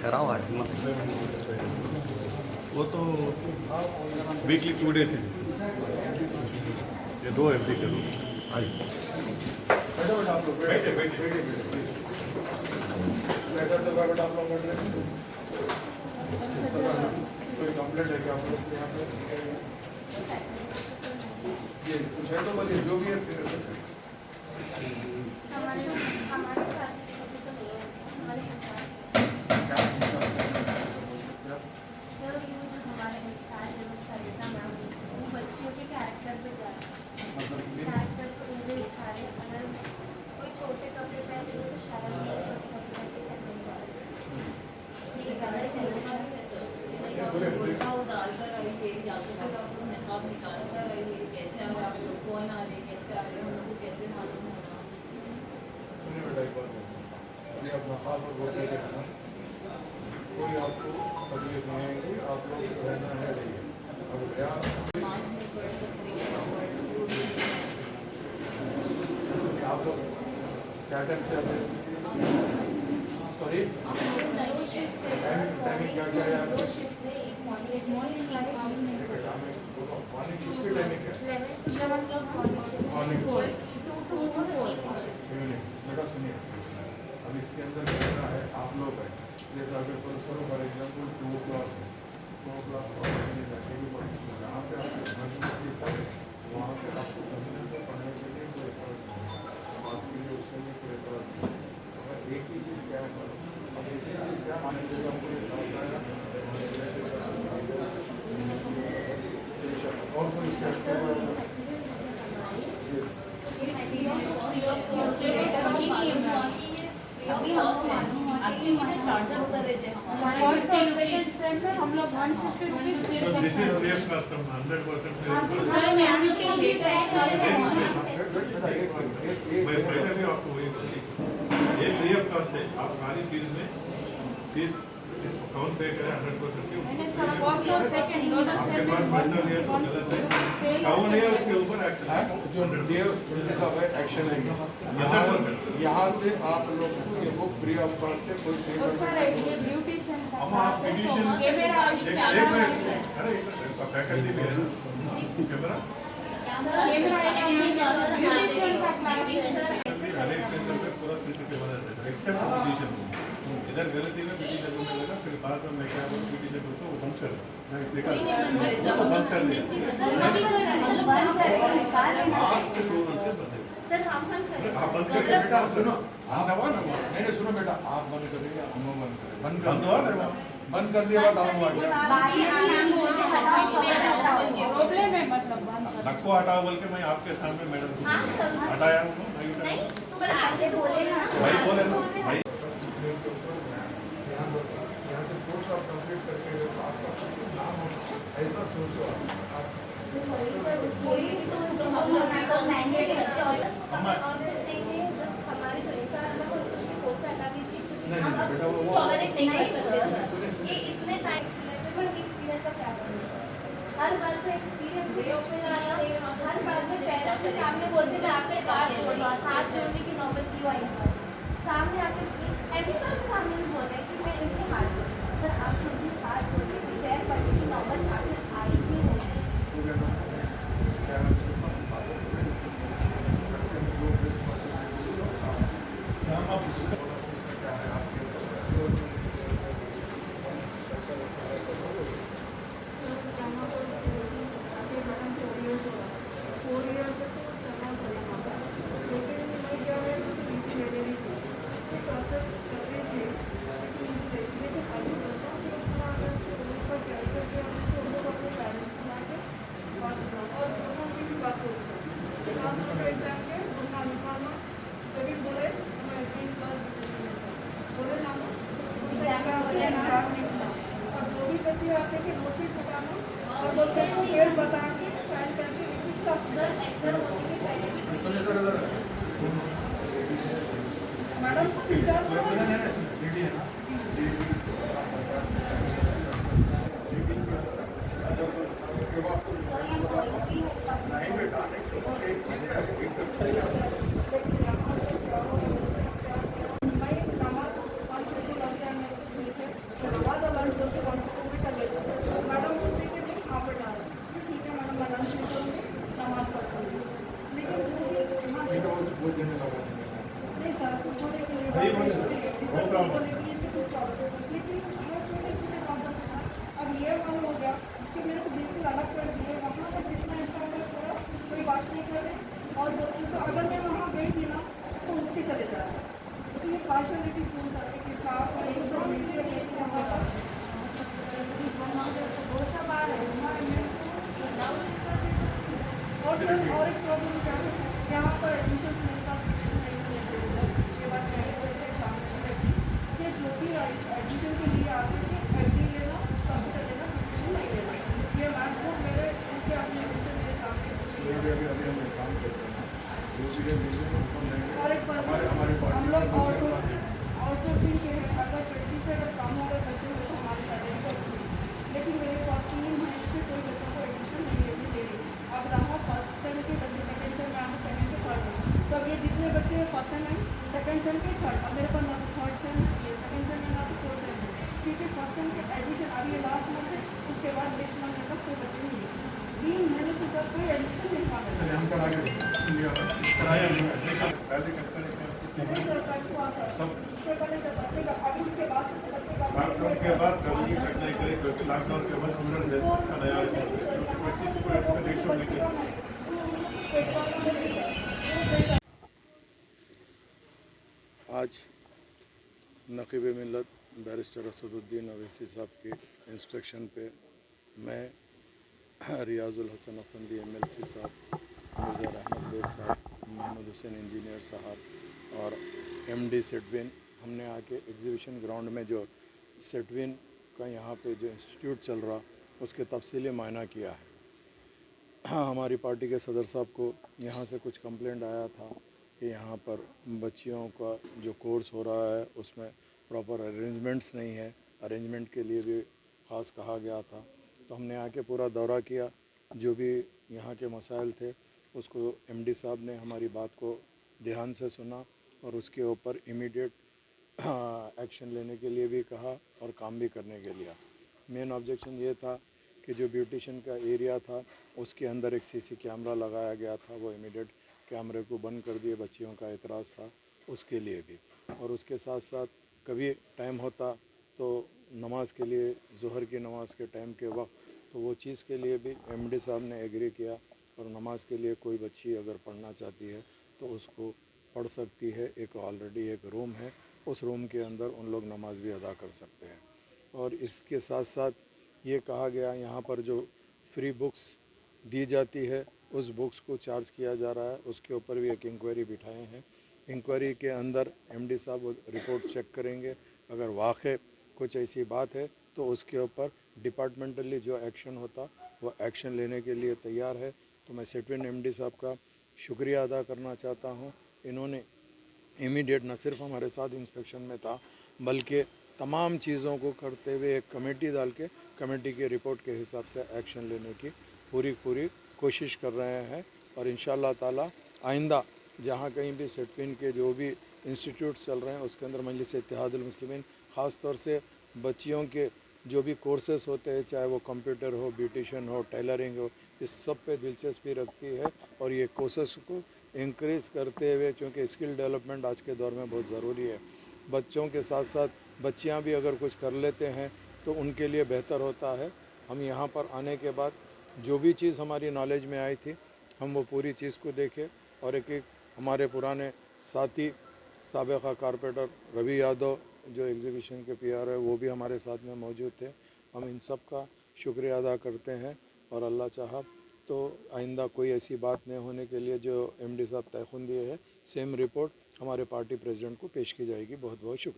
ठहराव है मस्त। वो तो वीकली 2 days ये 2 FD करो। आइए बैठे बैठे कोई कंप्लेंट है क्या आप लोग यहाँ पे? ये कुछ है तो बोलिए, जो भी है फिर हमारे पास ऐसे तो नहीं है, हमारे पास सर ये जो हमारे इंचार्ज है सरिता मैम, वो बच्चियों के कैरेक्टर पे जा रहे हैं, कैरेक्टर को उंगली दिखा रहे हैं। अगर कोई छोटे कपड़े पहने हो तो शायद छोटे कपड़े पहन के सब नहीं पा रहे। ये गलत है, उल्टा उतार कर आइए या तो फिर आप लोग नकाब निकाल कर आइए। कैसे आ रहे आप लोग, कौन आ रहे, कैसे आ रहे, हम लोग को कैसे मालूम होगा? सुनिए बेटा एक बात, अभी आप नकाब और वो कहते हैं ना, कोई आपको तकलीफ नहीं आएगी, आप लोग रहना है रहिए। अब क्या मास्क नहीं पढ़ सकते हैं और रूल्स नहीं है ऐसे। आप लोग क्या टाइम से आते हैं? सॉरी दो शिफ्ट है सर, टाइमिंग क्या क्या है आपकी? दो शिफ्ट है, एक मॉर्निंग मॉर्निंग का मॉर्निंग की टाइमिंग क्या है? 11 o'clock morning shift, morning 2 to 4 evening shift. Evening. बेटा सुनिए, अब इसके अंदर कैसा है, आप लोग हैं जैसे अगर फॉर एग्जाम्पल 2 o'clock है, 2 o'clock जाके भी पढ़ सकते हैं। जहाँ पे आपको इमरजेंसी पड़े वहाँ पे आपको कम्युनिटी पर पढ़ने के लिए कोई एतराज़ नहीं है, समाज के लिए उसके लिए कोई एतराज़ नहीं है। अगर एक ही चीज़ क्या है, अब दूसरी चीज़ क्या माने, जैसे आपको ये साथ आया और कोई सेट चार्जर उधर रहते हैं हम लोग 150 रुपीज पे तो दिस इज सेफ कस्टम 100% मैं पहले भी आपको वही बोली, ये फ्री ऑफ कॉस्ट है। आप खाली फीस में फीस इस अकाउंट पे करें 100% की। आपके पास पैसा लिया तो गलत है, काउंट है उसके ऊपर एक्शन है। जो सब है एक्शन लेंगे। यहाँ से आप लोग को ये बुक फ्री ऑफ कॉस्ट है, कोई पेमेंट हम आप पिटीशन एक मिनट, अरे फैकल्टी भी है ना कैमरा हर एक सेंटर पे पूरा सीसीटीवी वाला सेंटर एक्सेप्ट पिटीशन। इधर गलती में पिटीशन होने लगा, फिर बाद में मैं क्या बोलूं, पिटीशन को वो बंद कर दो। मैं देखा वो बंद कर दिया। सर हम बंद करें, आप बंद करके बेटा आप सुनो, आप दबा ना नहीं सुनो बेटा, आप बंद करेंगे, हम लोग बंद करेंगे। बंद हुआ ना, बंद कर दिया बाद हम आ गया। प्रॉब्लम है मतलब नक्को हटाओ बोल के मैं आपके सामने मैडम को हटाया हूँ। नहीं तो बस आगे बोले ना भाई बोले ना भाई, यहाँ से कोर्स आप कंप्लीट करके आपका नाम हो, ऐसा सोचो आप। वही सर उसको ही तो हम लोग का मैंडेट है और कुछ नहीं चाहिए, बस हमारे जो एचआर है वो कुछ भी कोर्स हटा दीजिए, नहीं, हम नहीं, बेटा, वो टॉलरेट नहीं कर सकते सर। सुनिए, ये इतने टाइम एक्सपीरियंस का क्या करेंगे सर? हर बार का एक्सपीरियंस हर बार जब पेरेंट्स के सामने बोलते थे आपसे हाथ जोड़ने की नौबत क्यों आई सर? सामने आके एमपी सर के सामने भी बोले कि मैं इनके हाथ जोड़ी सर, आप सोचिए हाथ जोड़ने की पैर पड़ने की नौबत आखिर आई क्यों नहीं? और बोलते हैं कि पेड़ बता के साइन करके इतना सर एंटर होने के पहले भी मैडम को विचार अब ये मालूम हो गया कि मेरे को बिल्कुल अलग कर दिए वहाँ पर जितना इसका करा कोई बात नहीं कर रहे और अगर मैं वहाँ गई थी ना तो उठते चले जा रहे तो ये पार्शलिटी पूछ सकते कि साफ और ये सब मिलते और सर और एक प्रॉब्लम क्या है यहाँ पर एडमिशन नहीं था के बाद कि जो भी एडमिशन के लिए आते थे एफडी लेना कंप्यूटर लेना एडमिशन नहीं लेना ये मैम को मेरे उनके अपने एडमिशन मेरे सामने अभी हम एक काम करते हैं जो भी है और एक पर्सन हम लोग आउटसोर्सिंग के हैं अगर 20 से अगर कम होगा बच्चे हो तो हमारे सैलरी का लेकिन मेरे पास 3 महीने से कोई बच्चों को एडमिशन नहीं ले रही अब रहा फर्स्ट सेम के बच्चे सेकंड सेम में आए सेकंड के थर्ड में तो अब ये जितने बच्चे फर्स्ट सेम आए सेकंड सेम के थर्ड अब मेरे पास ना तो थर्ड सेम ये सेकंड सेम है ना तो फोर्थ सेम है क्योंकि फर्स्ट सेम के एडमिशन अभी ये लास्ट मंथ है उसके बाद नेक्स्ट मंथ मेरे पास कोई बच्चे नहीं है 3 महीने से सर कोई एडमिशन नहीं पा रहे कराया नहीं एडमिशन पहले किस तरह के नहीं सर कल हुआ सर इससे पहले जब बच्चे का अभी उसके बाद बच्चे का लॉकडाउन के बाद गवर्नमेंट अप्लाई करे तो लॉकडाउन के बाद स्टूडेंट है अच्छा नया एक्सपेक्टेशन लेके आज नक़ीब मिल्लत बैरिस्टर असदुद्दीन अवैसी साहब के इंस्ट्रक्शन पे मैं रियाजुल हसन अफंदी MLC साहब, मिर्ज़ा रहमत बेग साहब, मोहम्मद हुसैन इंजीनियर साहब और MD सेटविन हमने आके एग्जीबिशन ग्राउंड में जो सेटविन का यहाँ पे जो इंस्टीट्यूट चल रहा उसके तफसीली मायना किया है। हाँ, हमारी पार्टी के सदर साहब को यहाँ से कुछ कंप्लेंट आया था कि यहाँ पर बच्चियों का जो कोर्स हो रहा है उसमें प्रॉपर अरेंजमेंट्स नहीं है, अरेंजमेंट के लिए भी ख़ास कहा गया था। तो हमने आके पूरा दौरा किया, जो भी यहाँ के मसाइल थे उसको MD साहब ने हमारी बात को ध्यान से सुना और उसके ऊपर इमीडिएट एक्शन लेने के लिए भी कहा और काम भी करने के लिए। मेन ऑब्जेक्शन ये था कि जो ब्यूटिशन का एरिया था उसके अंदर एक CC कैमरा लगाया गया था, वो इमीडिएट कैमरे को बंद कर दिए, बच्चियों का एतराज़ था उसके लिए भी। और उसके साथ साथ कभी टाइम होता तो नमाज के लिए ज़ोहर की नमाज के टाइम के वक्त तो वो चीज़ के लिए भी MD साहब ने एग्री किया और नमाज के लिए कोई बच्ची अगर पढ़ना चाहती है तो उसको पढ़ सकती है। एक ऑलरेडी एक रूम है, उस रूम के अंदर उन लोग नमाज भी अदा कर सकते हैं। और इसके साथ साथ ये कहा गया यहाँ पर जो फ्री बुक्स दी जाती है उस बुक्स को चार्ज किया जा रहा है, उसके ऊपर भी एक इंक्वायरी बिठाए हैं। इंक्वायरी के अंदर MD साहब रिपोर्ट चेक करेंगे, अगर वाक़ई कुछ ऐसी बात है तो उसके ऊपर डिपार्टमेंटली जो एक्शन होता वो एक्शन लेने के लिए तैयार है। तो मैं सेटविन MD साहब का शुक्रिया अदा करना चाहता हूँ। इन्होंने इमीडिएट न सिर्फ हमारे साथ इंस्पेक्शन में था बल्कि तमाम चीज़ों को करते हुए एक कमेटी डाल के कमेटी की रिपोर्ट के हिसाब से एक्शन लेने की पूरी कोशिश कर रहे हैं। और इंशाअल्लाह ताला आइंदा जहाँ कहीं भी सेटविन के जो भी इंस्टीट्यूट्स चल रहे हैं उसके अंदर मजलिस इत्तेहादुल मुस्लिमीन ख़ास तौर से बच्चियों के जो भी कोर्सेस होते हैं, चाहे वो कंप्यूटर हो, ब्यूटिशन हो, टेलरिंग हो, इस सब पे दिलचस्पी रखती है और ये कोर्सेस को इंक्रीज़ करते हुए, क्योंकि स्किल डेवलपमेंट आज के दौर में बहुत ज़रूरी है। बच्चों के साथ साथ बच्चियां भी अगर कुछ कर लेते हैं तो उनके लिए बेहतर होता है। हम यहाँ पर आने के बाद जो भी चीज़ हमारी नॉलेज में आई थी हम वो पूरी चीज़ को देखे और एक हमारे पुराने साथी साबिक़ा कारपेंटर रवि यादव जो एग्जीबिशन के PR है वो भी हमारे साथ में मौजूद थे। हम इन सब का शुक्रिया अदा करते हैं और अल्लाह चाहा तो आइंदा कोई ऐसी बात नहीं होने के लिए जो MD साहब तयख़ुन दिए है, सेम रिपोर्ट हमारे पार्टी प्रेसिडेंट को पेश की जाएगी। बहुत बहुत शुक्रिया।